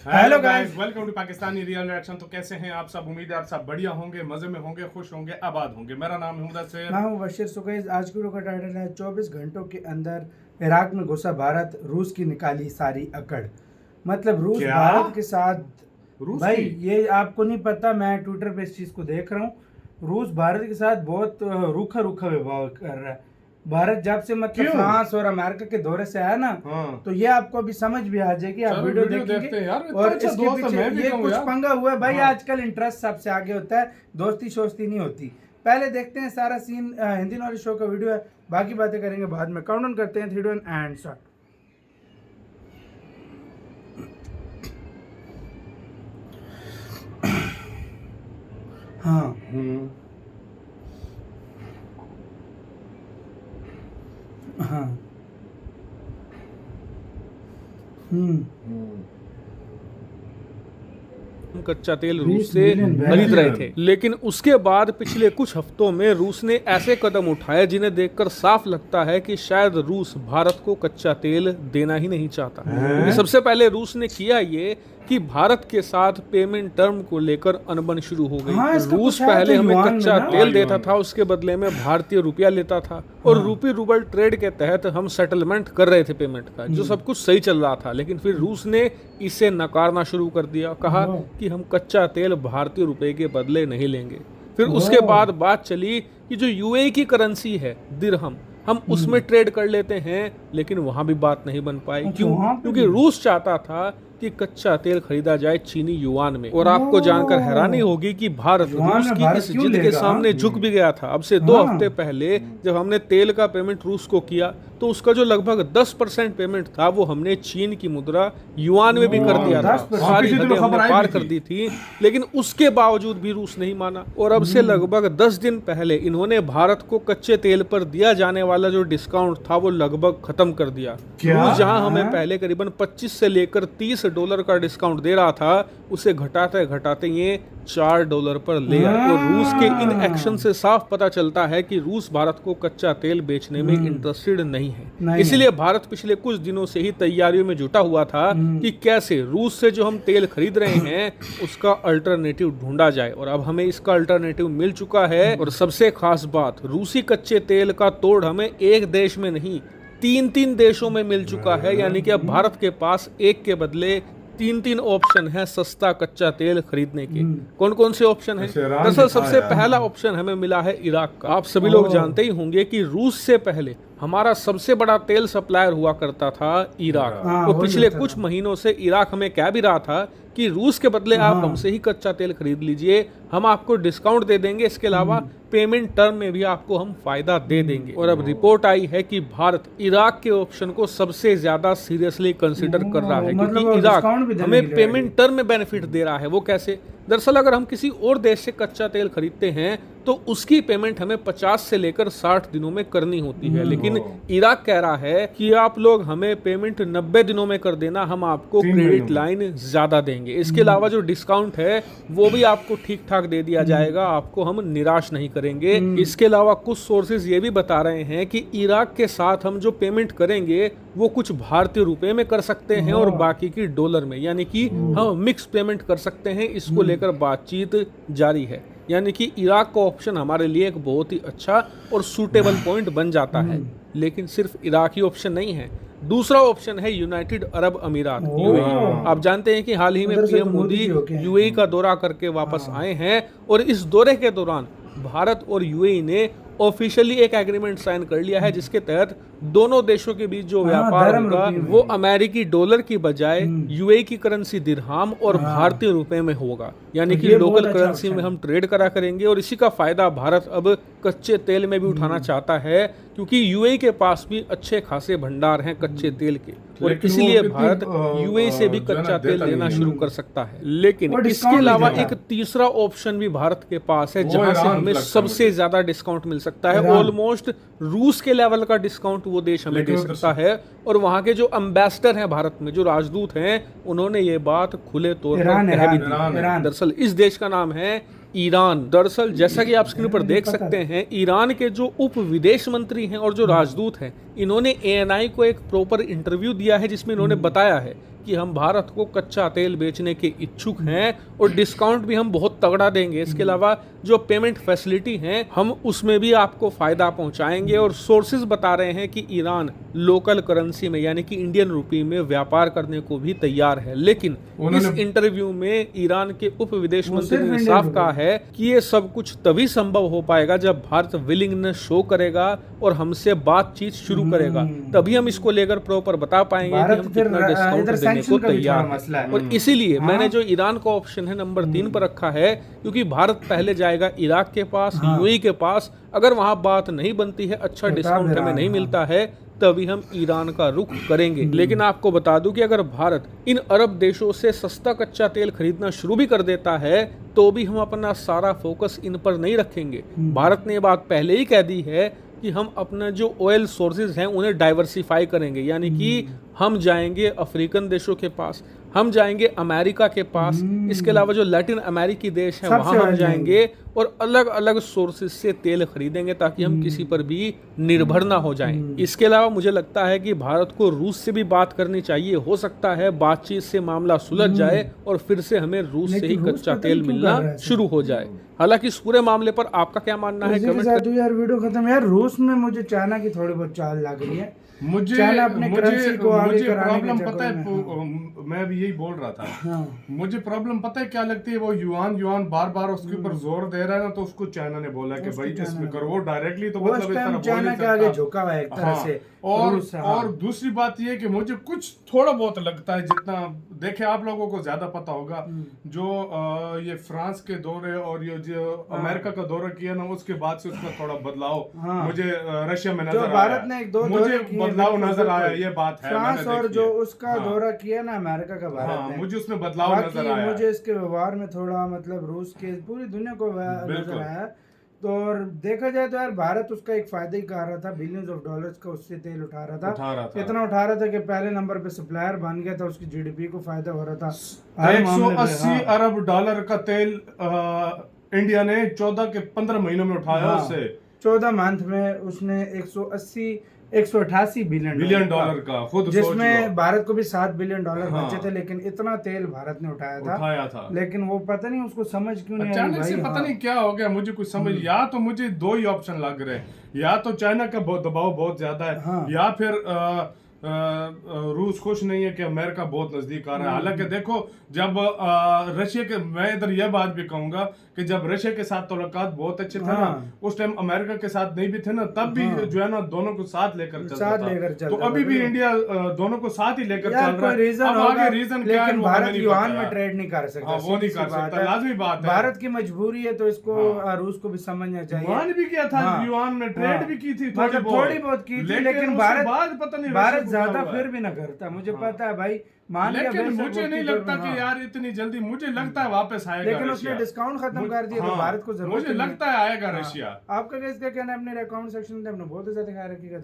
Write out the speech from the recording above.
Hello guys, welcome to Pakistani real reaction. तो कैसे हैं आप सब? उम्मीद है आप सब बढ़िया होंगे, मजे में होंगे, खुश होंगे, आबाद होंगे। मेरा नाम है मुदस्सिर। मैं हूं बशीर सुकैस। आज की वीडियो का टाइटल है 24 घंटों के अंदर इराक में घुसा भारत, रूस की निकाली सारी अकड़। मतलब रूस क्या? भारत के साथ रूस भाई की? ये आपको नहीं पता, मैं ट्विटर पे इस चीज को देख रहा हूँ। रूस भारत के साथ बहुत रूखा रूखा व्यवहार कर रहा है। भारत जब से मतलब क्यों? फ्रांस और अमेरिका के दौरे से आया ना, हाँ। तो ये आपको अभी समझ भी आ जाएगी। आप चलो वीडियो देखते देखेंगे हैं यार। इतना और अच्छा इसके दोस्त है, पीछे मैं भी ये कहूँ कुछ यार। पंगा हुआ है भाई। हाँ। आजकल इंटरेस्ट सबसे आगे होता है, दोस्ती शोस्ती नहीं होती। पहले देखते हैं सारा सीन। हिंदी नॉलेज शो का वीडियो है, बाकी बातें करेंगे बाद में। काउंटडाउन करते हैं 3 2 1 एंड स्टार्ट। हाँ। हाँ। कच्चा तेल 20 रूस से मिलियन खरीद रहे बैरल। थे, लेकिन उसके बाद पिछले कुछ हफ्तों में रूस ने ऐसे कदम उठाए जिन्हें देखकर साफ लगता है कि शायद रूस भारत को कच्चा तेल देना ही नहीं चाहता। क्योंकि सबसे पहले रूस ने किया ये कि भारत के साथ पेमेंट टर्म को लेकर अनबन शुरू हो गई। हाँ, इसका रूस कुछ है पहले तो हमें युआन में कच्चा ना? तेल देता युआन था, उसके बदले में भारतीय रुपया लेता था और रूपी रूबल ट्रेड के तहत हम सेटलमेंट कर रहे थे पेमेंट का, जो सब कुछ सही चल रहा था। लेकिन फिर रूस ने इसे नकारना शुरू कर दिया, कहा कि हम कच्चा तेल भारतीय रुपए के बदले नहीं लेंगे। फिर उसके बाद बात चली कि जो यूएई की करेंसी है दिरहम, हम उसमें ट्रेड कर लेते हैं, लेकिन वहां भी बात नहीं बन पाई। क्यों? वहाँ पे क्योंकि रूस चाहता था कि कच्चा तेल खरीदा जाए चीनी युआन में। और आपको जानकर हैरानी होगी कि भारत युआन रूस में की भारत इस क्यों जिद के लेगा? सामने झुक भी गया था। अब से 2 हाँ। हफ्ते पहले जब हमने तेल का पेमेंट रूस को किया, तो उसका जो लगभग 10% पेमेंट था वो हमने चीन की मुद्रा युआन में भी कर दिया था। 10%? सारी पिछले हदें दिनों खबर हमने आई पार भी कर थी। दी थी, लेकिन उसके बावजूद भी रूस नहीं माना। और अब से लगभग 10 दिन पहले इन्होंने भारत को कच्चे तेल पर दिया जाने वाला जो डिस्काउंट था वो लगभग खत्म कर दिया। क्या? रूस जहां हमें हाँ। पहले करीबन 25 से लेकर $30 का डिस्काउंट दे रहा था, उसे घटाते घटाते ये $4 पर ले आए। और रूस के इन एक्शन से साफ पता चलता है कि रूस भारत को कच्चा तेल बेचने में इंटरेस्टेड नहीं है। इसलिए भारत पिछले कुछ दिनों से ही तैयारियों में जुटा हुआ था कि कैसे रूस से जो हम तेल खरीद रहे हैं उसका अल्टरनेटिव ढूंढा जाए। और अब हमें इसका अल्टरनेटिव मिल चुका है। और सबसे खास बात, रूसी कच्चे तेल का तोड़ हमें एक देश में नहीं, 3 देशों में मिल चुका है। यानी कि अब भारत के पास एक के बदले 3 ऑप्शन है सस्ता कच्चा तेल खरीदने के। कौन कौन से ऑप्शन है? जैसे ईरान दरअसल भी था सबसे यार। पहला ऑप्शन हमें मिला है इराक का। आप सभी लोग जानते ही होंगे कि रूस से पहले हमारा सबसे बड़ा तेल सप्लायर हुआ करता था इराक। हाँ, तो वही पिछले होता कुछ था। महीनों से इराक हमें कह भी रहा था कि रूस के बदले आप हमसे ही कच्चा तेल खरीद लीजिए, हम आपको डिस्काउंट दे देंगे, इसके अलावा पेमेंट टर्म में भी आपको हम फायदा दे देंगे। और अब रिपोर्ट आई है कि भारत इराक के ऑप्शन को सबसे ज्यादा सीरियसली कंसिडर कर रहा है, मतलब क्योंकि वो इराक डिस्काउंट भी देने हमें के लिए पेमेंट टर्म में बेनिफिट दे रहा है। वो कैसे? दरअसल अगर हम किसी और देश से कच्चा तेल खरीदते हैं तो उसकी पेमेंट हमें 50 से लेकर 60 दिनों में करनी होती है, लेकिन इराक कह रहा है कि आप लोग हमें पेमेंट 90 दिनों में कर देना, हम आपको 3 क्रेडिट महीनों लाइन ज्यादा देंगे। इसके अलावा जो डिस्काउंट है वो भी आपको ठीक ठाक दे दिया जाएगा, आपको हम निराश नहीं करेंगे। इसके अलावा कुछ सोर्सेज ये भी बता रहे हैं कि इराक के साथ हम जो पेमेंट करेंगे वो कुछ भारतीय रुपए में कर सकते हैं और बाकी की डॉलर में, यानी कि हम मिक्स पेमेंट कर सकते हैं। इसको लेकर बातचीत जारी है। यानी कि इराक का ऑप्शन हमारे लिए एक बहुत ही अच्छा और सूटेबल पॉइंट बन जाता है। लेकिन सिर्फ इराक ही ऑप्शन नहीं है, दूसरा ऑप्शन है यूनाइटेड अरब अमीरात, यूएई। आप जानते हैं कि हाल ही में उधर से पीएम तो मोदी मोदी जी होके आए यूएई का दौरा करके वापस आए हैं। और इस दौरे के दौरान भारत और यूएई ने ऑफिशियली एक एग्रीमेंट साइन कर लिया है, जिसके तहत दोनों देशों के बीच जो व्यापार धर्म होगा रुपये में। वो अमेरिकी डॉलर की बजाय यूएई की करेंसी दिरहाम और भारतीय रुपए में होगा। यानी तो कि ये बहुत लोकल अच्छा करेंसी ऑप्शन में है। हम ट्रेड करा करेंगे। और इसी का फायदा भारत अब कच्चे तेल में भी उठाना चाहता है, क्योंकि यूएई के पास भी अच्छे खासे भंडार हैं कच्चे तेल के। और लेकिन इसीलिए वो भी भारत यूएई से भी जो है ना कच्चा तेल देता लेना नहीं है। शुरू कर सकता है। लेकिन और इसके डिस्काउंट भी अलावा देता एक है। तीसरा ऑप्शन भी भारत के पास है, वो जहां से ईरान हमें लगता है सबसे मुझे। ज्यादा डिस्काउंट मिल सकता है। ईरान। ऑलमोस्ट रूस के लेवल का डिस्काउंट वो देश हमें लेकिन दे उधर सकता है। और वहां के जो एम्बेसडर हैं भारत में, जो राजदूत हैं, उन्होंने ये बात खुले तौर पर ईरान कह भी ईरान दी है। ईरान दरअसल इस देश का नाम है ईरान। दरअसल जैसा कि आप स्क्रीन पर देख पता सकते हैं, ईरान के जो उप विदेश मंत्री हैं और जो राजदूत हैं, इन्होंने ANI को एक प्रॉपर इंटरव्यू दिया है जिसमें इन्होंने बताया है कि हम भारत को कच्चा तेल बेचने के इच्छुक हैं और डिस्काउंट भी हम बहुत तगड़ा देंगे। इसके अलावा जो पेमेंट फैसिलिटी हैं हम उसमें भी आपको फायदा पहुंचाएंगे। और सोर्सेज बता रहे हैं कि ईरान लोकल करेंसी में यानी कि इंडियन रुपी में व्यापार करने को भी तैयार है। लेकिन इस इंटरव्यू में ईरान के उप विदेश मंत्री ने साफ कहा है कि ये सब कुछ तभी संभव हो पाएगा जब भारत विलिंगनेस शो करेगा और हमसे बातचीत शुरू करेगा, तभी हम इसको लेकर प्रॉपर बता पाएंगे कि हम कितना डिस्काउंट देने को तैयार है। और इसीलिए मैंने जो ईरान का ऑप्शन है नंबर 3 पर रखा है, क्योंकि भारत पहले जाएगा इराक के पास, UAE के पास। अगर वहां बात नहीं बनती है, अच्छा डिस्काउंट हमें नहीं मिलता है, तभी हम ईरान का रुख करेंगे। लेकिन आपको बता दूं कि अगर भारत इन अरब देशों से सस्ता कच्चा तेल खरीदना शुरू भी कर देता है तो भी हम अपना सारा फोकस इन पर नहीं रखेंगे। भारत ने ये बात पहले ही कह दी है कि हम अपना जो ऑयल सोर्सेज हैं उन्हें डाइवर्सिफाई करेंगे, यानी कि हम जाएंगे अफ्रीकन देशों के पास, हम जाएंगे अमेरिका के पास, इसके अलावा जो लैटिन अमेरिकी देश हैं वहां हम जाएंगे और अलग अलग सोर्सेज से तेल खरीदेंगे ताकि हम किसी पर भी निर्भर ना हो जाएं। इसके अलावा मुझे लगता है कि भारत को रूस से भी बात करनी चाहिए। हो सकता है बातचीत से मामला सुलझ जाए और फिर से हमें रूस से ही कच्चा तेल मिलना शुरू हो जाए। हालांकि इस पूरे मामले पर आपका क्या मानना है? यार वीडियो खत्म। यार रूस में मुझे चाइना की थोड़ी बहुत चाल लग रही है। मुझे प्रॉब्लम पता है, मैं भी यही बोल रहा था। हाँ। मुझे प्रॉब्लम पता है क्या लगती है, वो युआन बार बार उसके ऊपर जोर दे रहा है ना, तो उसको चाइना ने बोला कि भाई इसमें करो। वो डायरेक्टली तो मतलब इस तरह चाइना के आगे झुका हुआ है एक तरह से। और दूसरी बात ये कि मुझे कुछ थोड़ा बहुत लगता है, जितना देखे आप लोगों को ज्यादा पता होगा, जो ये फ्रांस के दौरे और ये जो अमेरिका का दौरा किया ना, उसके बाद से उसका थोड़ा बदलाव मुझे रशिया में नजर आया। भारत ने एक दो मुझे बदलाव नजर आया, ये बात है। फ्रांस और जो उसका दौरा किया ना अमेरिका का भारत ने, मुझे उसमें बदलाव नजर आया। मुझे इसके व्यवहार में थोड़ा मतलब रूस के पूरी दुनिया को नजर आया। तो और देखा जाए तो यार भारत उसका एक फायदा ही कर रहा था, बिलियंस ऑफ डॉलर्स का उससे तेल उठा रहा था। इतना उठा रहा था कि पहले नंबर पे सप्लायर बन गया था, उसकी GDP को फायदा हो रहा था। 180 अरब डॉलर का तेल इंडिया ने 14 के 15 महीनों में उठाया। उससे 14 मंथ में उसने 188 बिलियन डॉलर का खुद, जिसमें भारत को भी 7 बिलियन डॉलर बचे थे। लेकिन इतना तेल भारत ने उठाया था। लेकिन वो पता नहीं उसको समझ क्यों नहीं आया। अचानक से पता नहीं क्या हो गया, मुझे कुछ समझ। या तो मुझे दो ही ऑप्शन लग रहे हैं, या तो चाइना का दबाव बहुत ज्यादा है, या फिर रूस खुश नहीं है कि अमेरिका बहुत नजदीक आ रहा है। हालांकि देखो, जब रशिया के, मैं इधर यह बात भी कहूंगा कि जब रशिया के साथ ताल्लुकात बहुत अच्छे थे ना, उस टाइम अमेरिका के साथ नहीं भी थे ना, तब भी जो है ना दोनों को साथ लेकर चलता था। तो अभी भी इंडिया दोनों को साथ ही लेकर चल रहा है। अब आगे रीजन क्या है, भारत युआन में ट्रेड नहीं कर सकता, वो नहीं कर सकता, लाजमी बात है। भारत की मजबूरी है, तो इसको रूस को भी समझना चाहिए। युआन भी किया था, युआन में ट्रेड भी की थी, थोड़ी बहुत की थी, लेकिन भारत ज्यादा फिर भी ना करता। मुझे पता है भाई, लेकिन मुझे नहीं लगता कि यार इतनी जल्दी, मुझे लगता है वापस आएगा। लेकिन उसने डिस्काउंट खत्म कर दिया, तो भारत को जरूरत मुझे लगता है आएगा रशिया। आपका क्या कहना है? अपने कमेंट सेक्शन में अपना बहुत ज्यादा ख्याल रखिएगा।